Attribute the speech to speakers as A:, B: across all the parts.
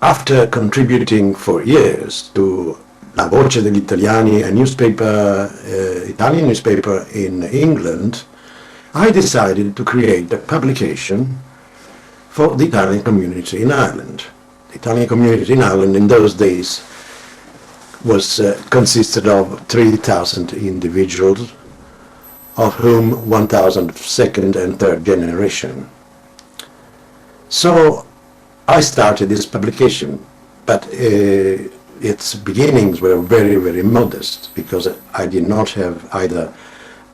A: after contributing for years to La Voce degli Italiani, a newspaper, Italian newspaper in England, I decided to create a publication for the Italian community in Ireland. The Italian community in Ireland in those days was consisted of 3,000 individuals, of whom 1,000 second and third generation. So I started this publication, but its beginnings were very, very modest, because I did not have either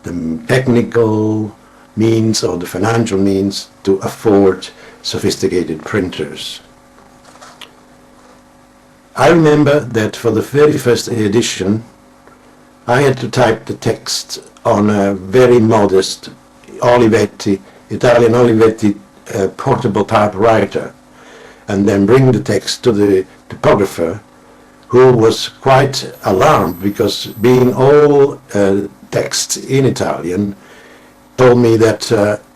A: the technical means or the financial means to afford sophisticated printers. I remember that for the very first edition I had to type the text on a very modest Olivetti, Italian Olivetti portable typewriter, and then bring the text to the typographer, who was quite alarmed, because being all texts in Italian, told me that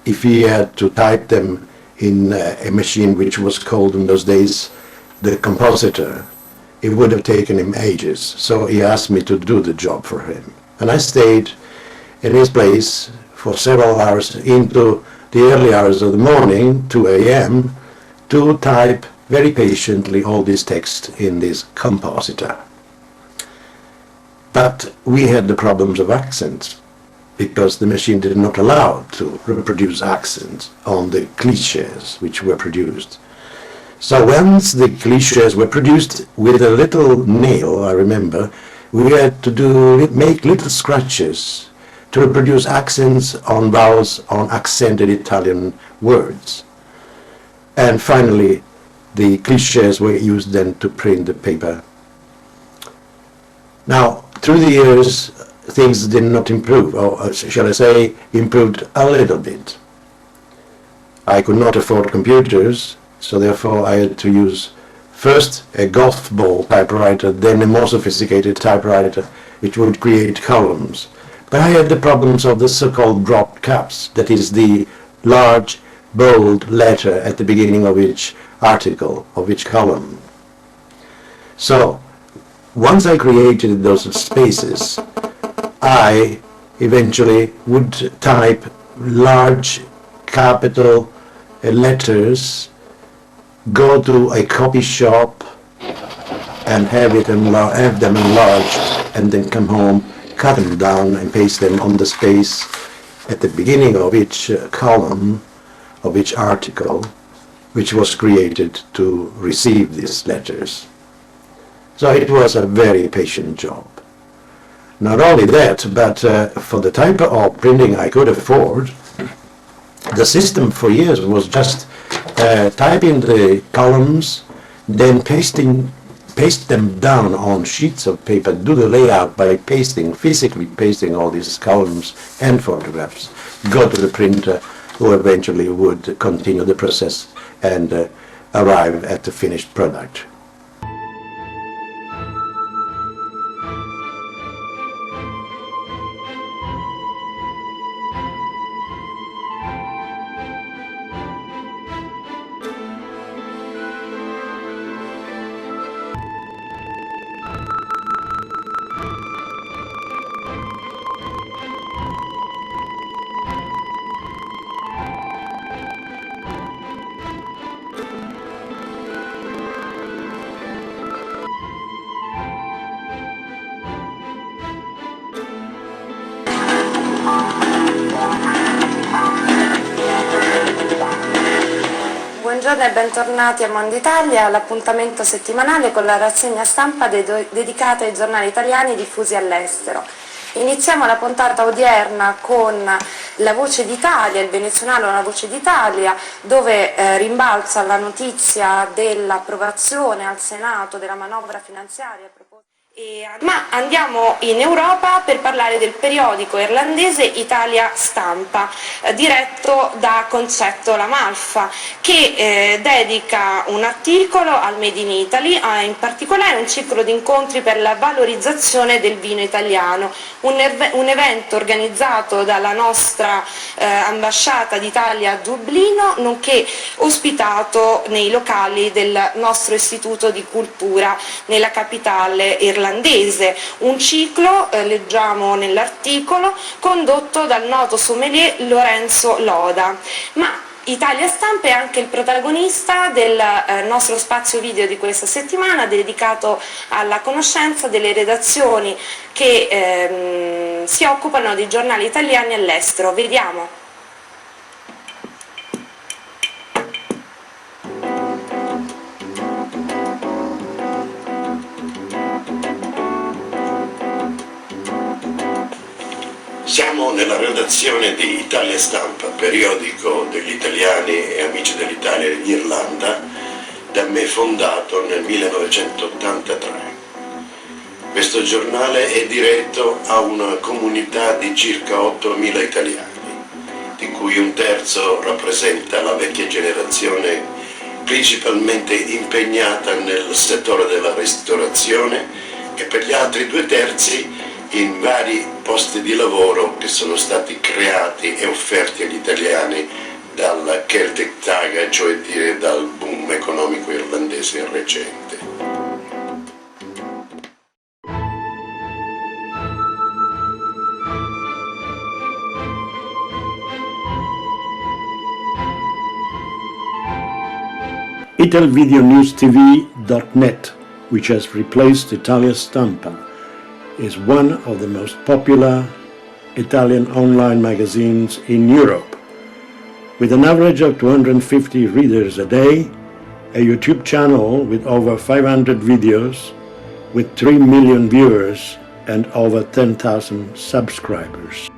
A: if he had to type them in a machine which was called in those days the compositor, it would have taken him ages. So he asked me to do the job for him. And I stayed in his place for several hours into the early hours of the morning, 2 a.m., to type very patiently all this text in this compositor. But we had the problems of accents, because the machine did not allow to reproduce accents on the clichés which were produced. So once the clichés were produced with a little nail, I remember, we had to make little scratches to reproduce accents on vowels on accented Italian words. And finally, the clichés were used then to print the paper. Now, through the years, things did not improve, or shall I say, improved a little bit. I could not afford computers, so therefore I had to use first a golf ball typewriter, then a more sophisticated typewriter, which would create columns. But I had the problems of the so-called dropped caps, that is the large, bold letter at the beginning of each article, of each column. So, once I created those spaces, I eventually would type large capital letters, go to a copy shop and have them enlarged, and then come home, cut them down and paste them on the space at the beginning of each column, of each article, which was created to receive these letters. So it was a very patient job. Not only that, but for the type of printing I could afford, the system for years was just typing the columns, then paste them down on sheets of paper, do the layout by physically pasting all these columns and photographs, go to the printer, who eventually would continue the process and arrive at the finished product.
B: Buongiorno e bentornati a Mondo Italia, l'appuntamento settimanale con la rassegna stampa dedicata ai giornali italiani diffusi all'estero. Iniziamo la puntata odierna con La Voce d'Italia, il venezuelano La Voce d'Italia, dove rimbalza la notizia dell'approvazione al Senato della manovra finanziaria Ma andiamo in Europa per parlare del periodico irlandese ITALIA STAMPA, diretto da Concetto La Malfa, che dedica un articolo al Made in Italy, in particolare un ciclo di incontri per la valorizzazione del vino italiano, un evento organizzato dalla nostra ambasciata d'Italia a Dublino, nonché ospitato nei locali del nostro istituto di cultura nella capitale irlandese. Un ciclo, leggiamo nell'articolo, condotto dal noto sommelier Lorenzo Loda. Ma Italia Stampa è anche il protagonista del nostro spazio video di questa settimana, dedicato alla conoscenza delle redazioni che si occupano dei giornali italiani all'estero. Vediamo.
A: Siamo nella redazione di Italia Stampa, periodico degli italiani e amici dell'Italia in Irlanda, da me fondato nel 1983. Questo giornale è diretto a una comunità di circa 8.000 italiani, di cui un terzo rappresenta la vecchia generazione principalmente impegnata nel settore della ristorazione e per gli altri 2/3 in vari posti di lavoro che sono stati creati e offerti agli italiani dal Celtic Tiger, cioè dire dal boom economico irlandese recente.
C: italvideonewstv.net, which has replaced Italia Stampa, is one of the most popular Italian online magazines in Europe. With an average of 250 readers a day, a YouTube channel with over 500 videos, with 3 million viewers and over 10,000 subscribers.